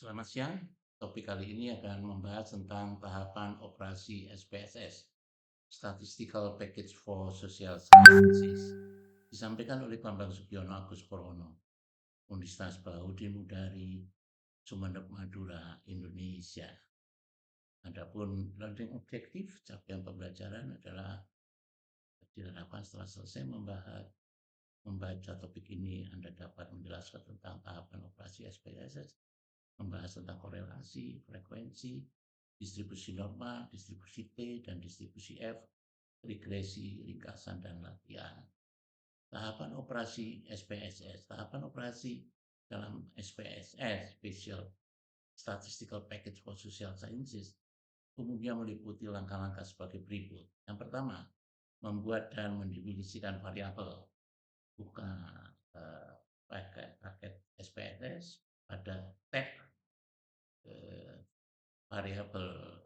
Selamat siang. Topik kali ini akan membahas tentang tahapan operasi SPSS, Statistical Package for Social Sciences, disampaikan oleh Bambang Sugiono Agus Purwono, Universitas Baudin Udari, Sumeneb, Madura, Indonesia. Adapun learning objektif capaian pembelajaran adalah diharapkan setelah selesai membaca topik ini Anda dapat menjelaskan tentang tahapan operasi SPSS, membahas tentang korelasi, frekuensi, distribusi norma, distribusi T, dan distribusi F, regresi, ringkasan, dan latihan. Tahapan operasi SPSS. Tahapan operasi dalam SPSS, Special Statistical Package for Social Sciences, umumnya meliputi langkah-langkah sebagai berikut. Yang pertama, membuat dan mendefinisikan variabel. Buka paket SPSS pada tab variabel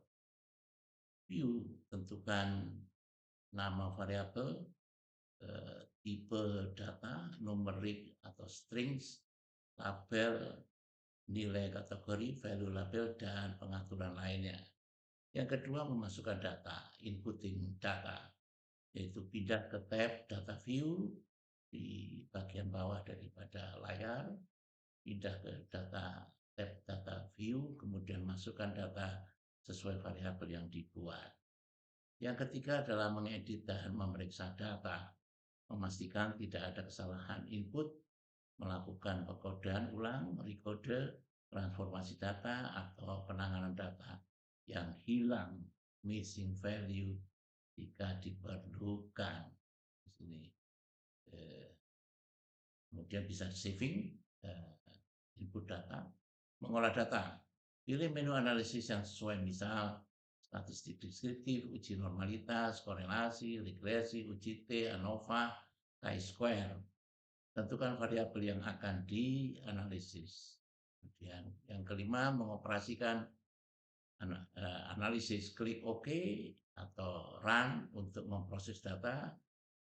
view, tentukan nama variabel, tipe data, numerik atau strings, label, nilai kategori, value label, dan pengaturan lainnya. Yang kedua, memasukkan data, inputting data, yaitu pindah ke tab data view di bagian bawah daripada layar, pindah ke tab data view, kemudian masukkan data sesuai variabel yang dibuat. Yang ketiga adalah mengedit dan memeriksa data, memastikan tidak ada kesalahan input, melakukan pengodean ulang, rekode, transformasi data, atau penanganan data yang hilang, missing value, jika diperlukan. Di sini. Kemudian bisa saving input data, mengolah data, pilih menu analisis yang sesuai, misal statistik deskriptif, uji normalitas, korelasi, regresi, uji T, ANOVA, chi-square. Tentukan variabel yang akan dianalisis. Kemudian yang kelima, mengoperasikan analisis, klik OK atau run untuk memproses data.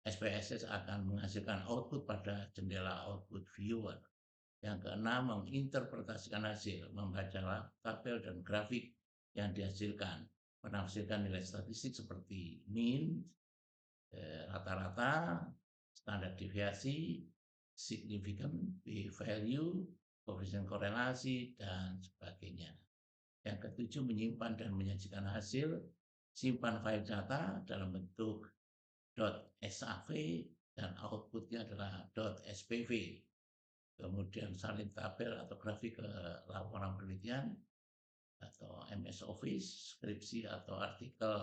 SPSS akan menghasilkan output pada jendela output viewer. Yang keenam, menginterpretasikan hasil, membaca tabel dan grafik yang dihasilkan, menafsirkan nilai statistik seperti mean, rata-rata, standar deviasi, significant, p-value, koefisien korelasi, dan sebagainya. Yang ketujuh, menyimpan dan menyajikan hasil, simpan file data dalam bentuk .sav dan outputnya adalah .spv. Kemudian salin tabel atau grafik ke laporan penelitian atau MS Office, skripsi atau artikel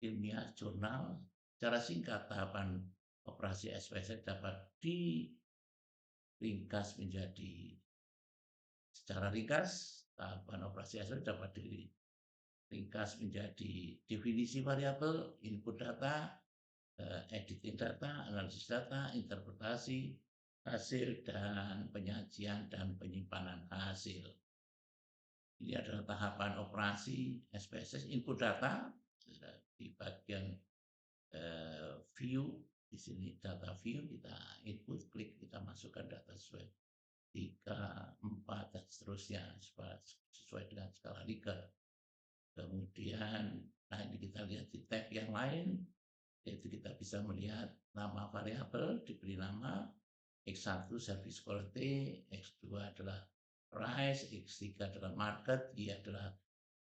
ilmiah jurnal. Secara singkat, tahapan operasi SPSS dapat diringkas menjadi secara ringkas. Tahapan operasi SPSS dapat diringkas menjadi definisi variabel, input data, editing data, analisis data, interpretasi hasil, dan penyajian dan penyimpanan hasil. Ini adalah tahapan operasi SPSS. Input data di bagian view, di sini data view, kita input, klik, kita masukkan data sesuai 3, 4, dan seterusnya sesuai dengan skala Likert. Kemudian, nah ini kita lihat di tab yang lain, yaitu kita bisa melihat nama variabel, diberi nama X1 service quality, X2 adalah price, X3 adalah market, Y adalah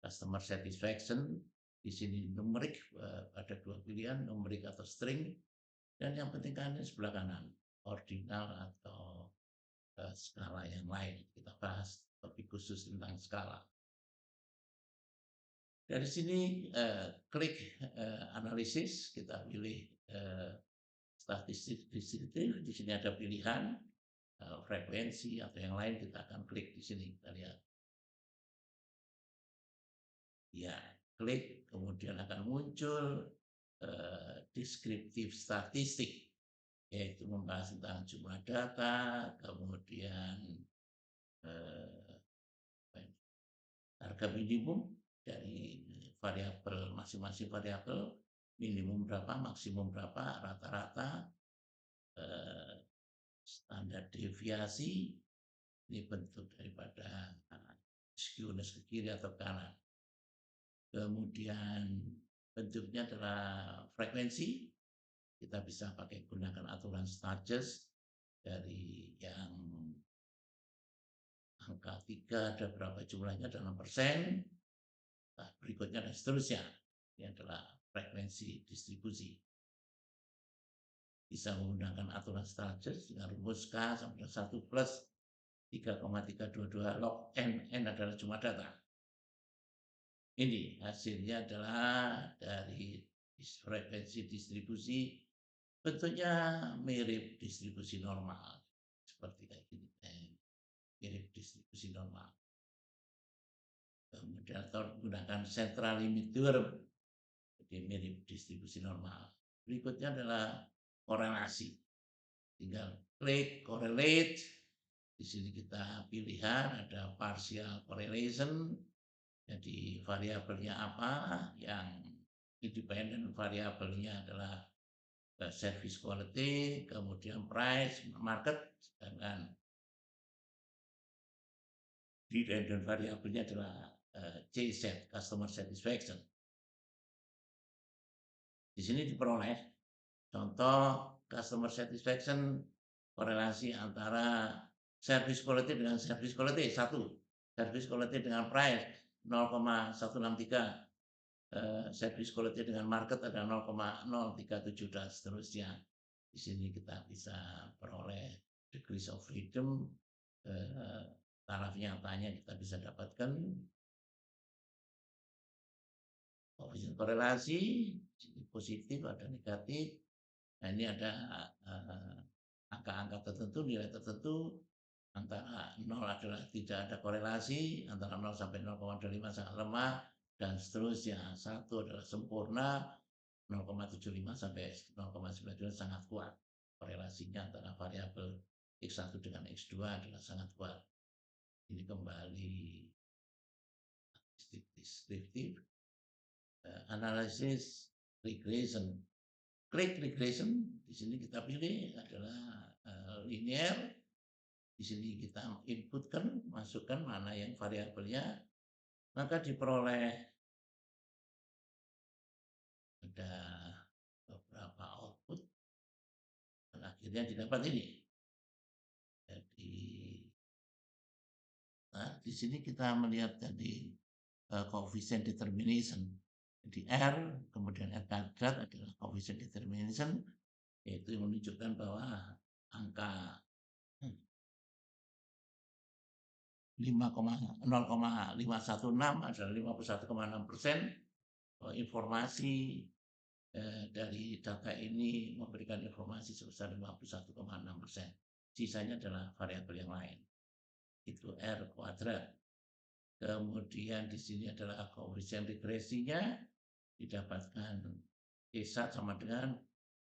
customer satisfaction. Di sini numerik, ada dua pilihan, numerik atau string, dan yang penting kan sebelah kanan, ordinal atau skala yang lain. Kita bahas topik khusus tentang skala. Dari sini klik analisis, kita pilih statistik deskriptif. Di sini ada pilihan frekuensi atau yang lain, kita akan klik di sini, kita lihat. Ya, klik, kemudian akan muncul deskriptif statistik, yaitu membahas tentang jumlah data, kemudian harga minimum dari variabel, masing-masing variabel, minimum berapa, maksimum berapa, rata-rata, standar deviasi, ini bentuk daripada skewness ke kiri atau ke kanan. Kemudian bentuknya adalah frekuensi. Kita bisa pakai gunakan aturan Sturges dari yang angka 3 ada berapa jumlahnya, ada 6%. Nah, berikutnya dan seterusnya. Ini adalah frekuensi distribusi. Bisa menggunakan aturan Sturges dengan rumus K sama dengan 1 plus 3,322 log N. N adalah jumlah data. Ini hasilnya adalah dari frekuensi distribusi, bentuknya mirip distribusi normal. Seperti kayak gini, mirip distribusi normal. Kemudian atau menggunakan central limit theorem, jadi mirip distribusi normal. Berikutnya adalah korelasi. Tinggal klik correlate. Di sini kita pilihan ada partial correlation. Jadi variabelnya apa? Yang independen variabelnya adalah service quality, kemudian price, market, sedangkan dependent variabelnya adalah CSAT, customer satisfaction. Di sini diperoleh contoh customer satisfaction korelasi antara service quality dengan service quality 1, service quality dengan price 0,163, service quality dengan market ada 0,037 dan seterusnya. Di sini kita bisa peroleh degrees of freedom, taraf nyatanya kita bisa dapatkan koefisien korelasi, positif ada negatif. Nah, ini ada angka-angka tertentu, nilai tertentu. Antara 0 adalah tidak ada korelasi, antara 0 sampai 0,25 sangat lemah, dan seterusnya. 1 adalah sempurna, 0,75 sampai 0,92 sangat kuat. Korelasinya antara variabel X1 dengan X2 adalah sangat kuat. Ini kembali deskriptif. Analisis regression. Klik regression, di sini kita pilih adalah linear. Di sini kita inputkan, masukkan mana yang variabelnya, maka diperoleh ada beberapa output dan akhirnya didapat ini. Jadi, nah, di sini kita melihat tadi coefficient determination. Jadi R, kemudian R kadrat adalah coefficient determination, yaitu menunjukkan bahwa angka 0,516 adalah 51,6%. Informasi dari data ini memberikan informasi sebesar 51,6%. Sisanya adalah variabel yang lain. Itu R kuadrat. Kemudian di sini adalah koefisien regresinya, didapatkan T1 sama dengan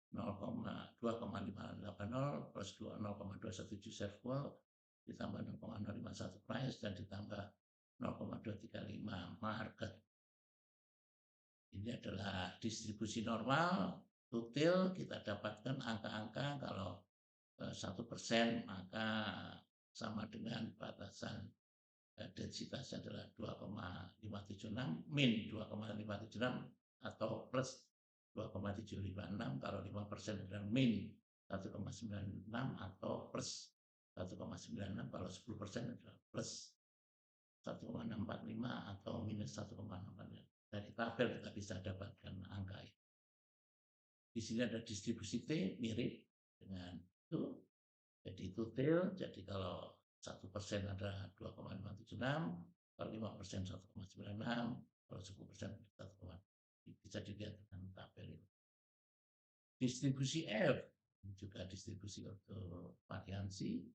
0,2580 plus 0,217 serval ditambah 0,051 price dan ditambah 0,235 market. Ini adalah distribusi normal, tutil kita dapatkan angka-angka kalau 1% maka sama dengan batasan densitasnya adalah 2,576, min 2,576 atau plus 2,756, kalau 5% adalah min 1,96 atau plus 1,96, kalau 10% adalah plus 1,645 atau minus 1,645. Dari tabel kita bisa dapatkan angka ini. Di sini ada distribusi T mirip dengan itu. Jadi tutil, jadi kalau 1% ada 2,576, kalau 5% 1,96, kalau 10% 1, bisa dilihat dengan tabel ini. Distribusi F juga distribusi untuk variansi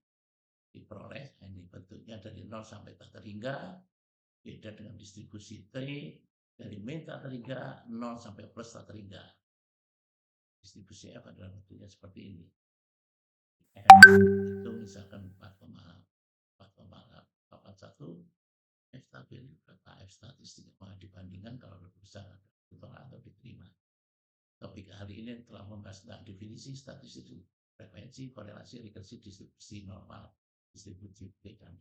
diperoleh, ini bentuknya dari 0 sampai tak terhingga, beda dengan distribusi T dari min tak terhingga 0 sampai plus tak terhingga. Distribusi F adalah bentuknya seperti ini. F itu misalkan 4,81, F stabil, data F statistik dibandingkan kalau lebih besar ditolak atau diterima. Topik hari ini telah membahas tentang definisi statistik, frekuensi, korelasi, regresi, distribusi normal, distribusi dan